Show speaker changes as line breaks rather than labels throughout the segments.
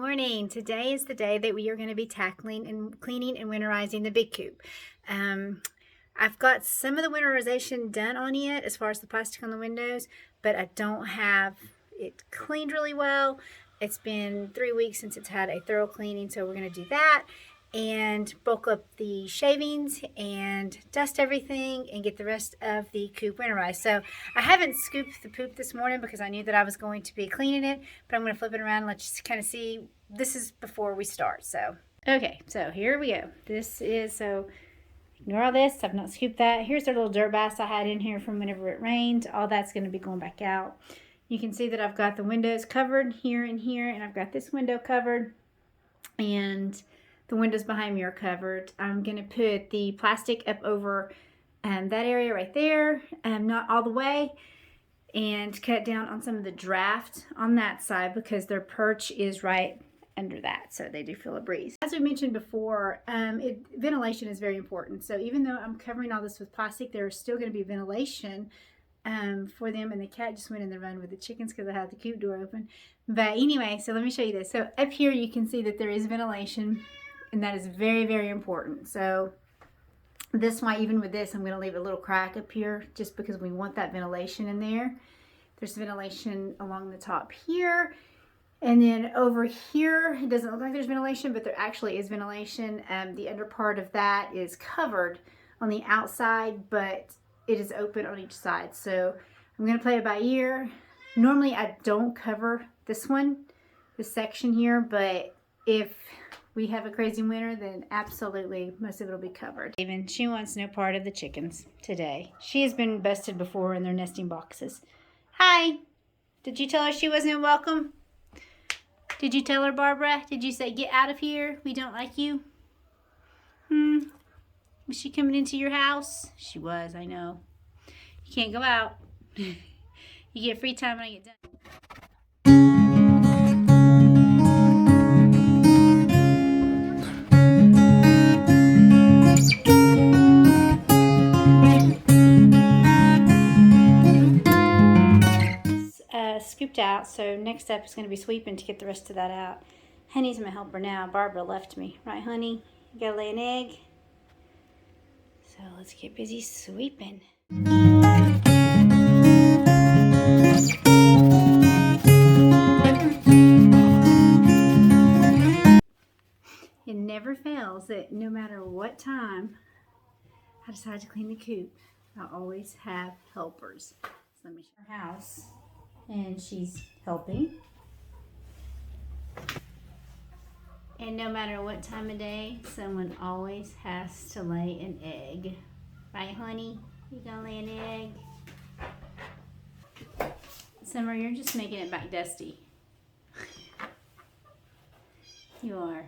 morning. Today is the day that we are going to be tackling and cleaning and winterizing the big coop. I've got some of the winterization done on it as far as the plastic on the windows, but I don't have it cleaned really well. It's been 3 weeks since it's had a thorough cleaning, so we're going to do that and bulk up the shavings and dust everything and get the rest of the coop winterized. So I haven't scooped the poop this morning because I knew that I was going to be cleaning it, but I'm going to flip it around and let you kind of see. This is before we start. So okay, so here we go. This is, so ignore all this. I've not scooped that. Here's the little dirt baths I had in here from whenever it rained. All that's going to be going back out. You can see that I've got the windows covered here and here, and I've got this window covered, and the windows behind me are covered. I'm going to put the plastic up over that area right there, not all the way, and cut down on some of the draft on that side because their perch is right under that, so they do feel a breeze. As we mentioned before, ventilation is very important. So even though I'm covering all this with plastic, there's still going to be ventilation for them. And the cat just went in the run with the chickens because I had the coop door open. But anyway, so let me show you this. So up here you can see that there is ventilation, and that is very, very important. So this one, even with this, I'm going to leave a little crack up here just because we want that ventilation in there. There's ventilation along the top here. And then over here, it doesn't look like there's ventilation, but there actually is ventilation. The under part of that is covered on the outside, but it is open on each side. So I'm going to play it by ear. Normally, I don't cover this section here, but if we have a crazy winter, then absolutely most of it will be covered. Even she wants no part of the chickens today. She has been busted before in their nesting boxes. Hi. Did you tell her she wasn't welcome? Did you tell her, Barbara? Did you say, get out of here? We don't like you? Was she coming into your house? She was, I know. You can't go out. You get free time when I get done. Scooped out, so next step is going to be sweeping to get the rest of that out. Honey's my helper now. Barbara left me. Right, honey? You gotta lay an egg? So let's get busy sweeping. It never fails that no matter what time I decide to clean the coop, I always have helpers. So let me show her house. And she's helping. And no matter what time of day, someone always has to lay an egg. Right, honey? You gonna lay an egg? Summer, you're just making it back dusty. You are.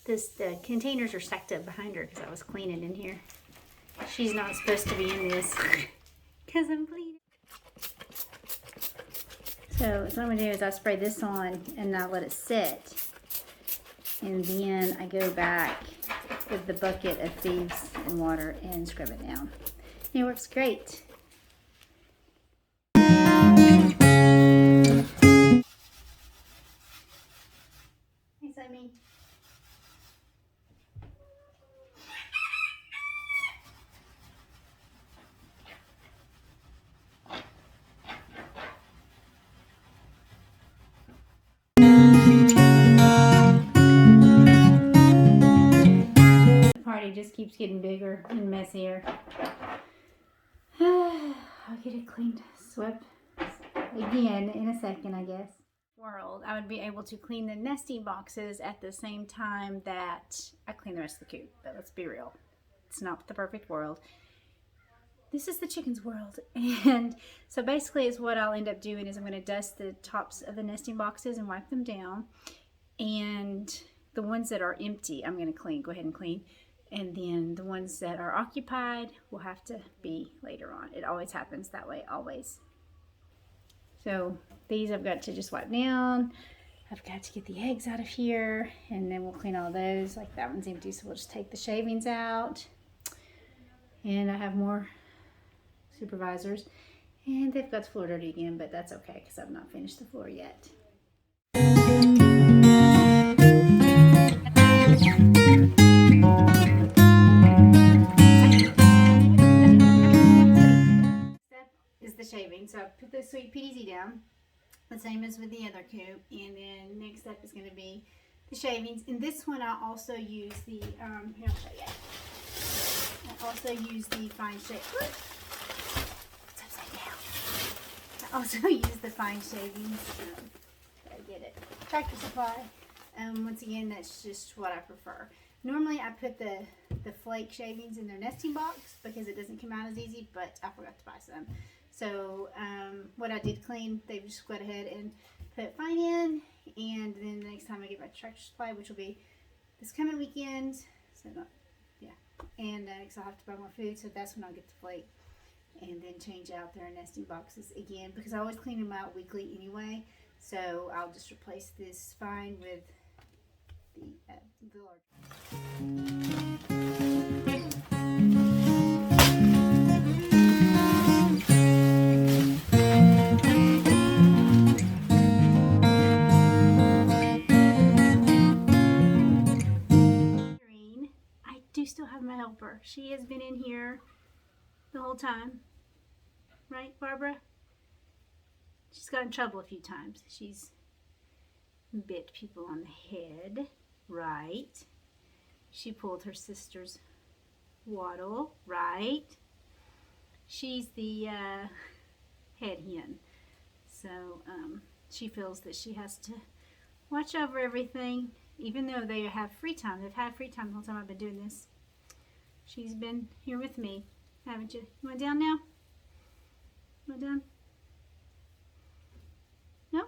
The containers are stacked up behind her because I was cleaning in here. She's not supposed to be in this because I'm cleaning. So what I'm going to do is I spray this on and I let it sit. And then I go back with the bucket of thieves and water and scrub it down. It works great. Hey, Sammy. Just keeps getting bigger and messier. I'll get it cleaned, swept again in a second, I guess. World, I would be able to clean the nesting boxes at the same time that I clean the rest of the coop. But let's be real, it's not the perfect world. This is the chicken's world. And so basically is what I'll end up doing is I'm going to dust the tops of the nesting boxes and wipe them down. And the ones that are empty, I'm going to clean, go ahead and clean. And then the ones that are occupied will have to be later on. It always happens that way, always. So these I've got to just wipe down. I've got to get the eggs out of here, and then we'll clean all those. Like that one's empty, so we'll just take the shavings out. And I have more supervisors. And they've got the floor dirty again, but that's okay because I've not finished the floor yet. Step is the shaving. So I put the sweet PDZ down, the same as with the other coop. And then next step is going to be the shavings. In this one, I also use the, here I'll show you. I also use the fine shave. It's upside down. I also use the fine shavings. I get it. Tractor Supply. Once again, that's just what I prefer. Normally, I put the flake shavings in their nesting box because it doesn't come out as easy, but I forgot to buy some. So, what I did clean, they just went ahead and put fine in, and then the next time I get my Tractor Supply, which will be this coming weekend, so yeah, and because I'll have to buy more food, so that's when I'll get the flake, and then change out their nesting boxes again, because I always clean them out weekly anyway, so I'll just replace this fine with the large. I do still have my helper. She has been in here the whole time. Right, Barbara? She's got in trouble a few times. She's bit people on the head. Right. She pulled her sister's waddle. Right. She's the head hen. So she feels that she has to watch over everything, even though they have free time. They've had free time the whole time I've been doing this. She's been here with me, haven't you? You want down now? You want down? No?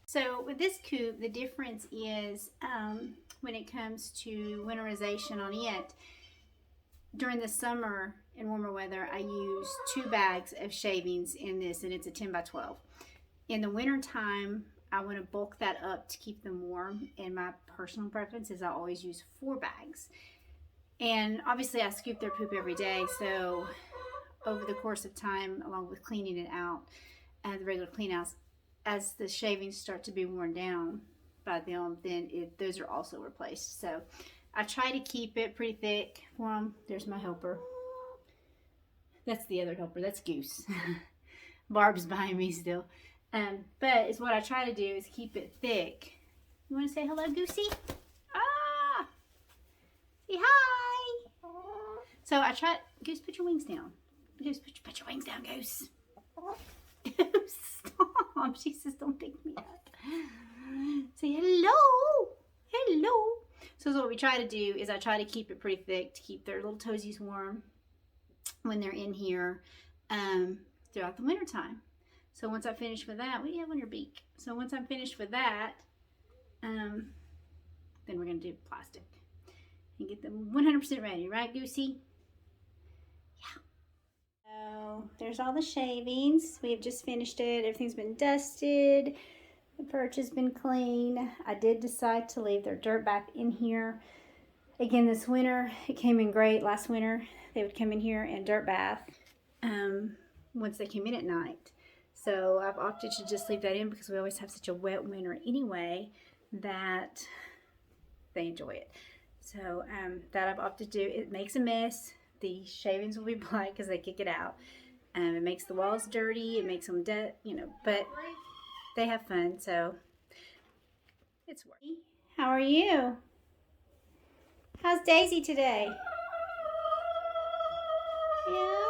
So with this coop, the difference is when it comes to winterization on it, during the summer and warmer weather, I use 2 bags of shavings in this, and it's a 10 by 12. In the winter time, I want to bulk that up to keep them warm, and my personal preference is I always use 4 bags. And obviously I scoop their poop every day, so over the course of time, along with cleaning it out, the regular clean outs, as the shavings start to be worn down by them, then those are also replaced. So I try to keep it pretty thick for them. There's my helper. That's the other helper. That's Goose. Barb's behind me still. But it's what I try to do is keep it thick. You want to say hello, Goosey? Ah! Say hi! So I try... Goose, put your wings down. Goose, put your wings down, Goose. Goose, stop. She says, don't pick me up. Say hello. Hello. So what we try to do is I try to keep it pretty thick to keep their little toesies warm when they're in here throughout the winter time. So once I finish with that, what do you have on your beak? So once I'm finished with that, then we're going to do plastic and get them 100% ready. Right, Goosey? Yeah. So there's all the shavings. We have just finished it. Everything's been dusted. The perch has been clean. I did decide to leave their dirt back in here. Again, this winter, it came in great. Last winter, they would come in here and dirt bath once they came in at night. So I've opted to just leave that in because we always have such a wet winter anyway that they enjoy it. So that I've opted to do. It makes a mess. The shavings will be black because they kick it out. It makes the walls dirty. It makes them but they have fun, so it's working. How are you? How's Daisy today? Yeah.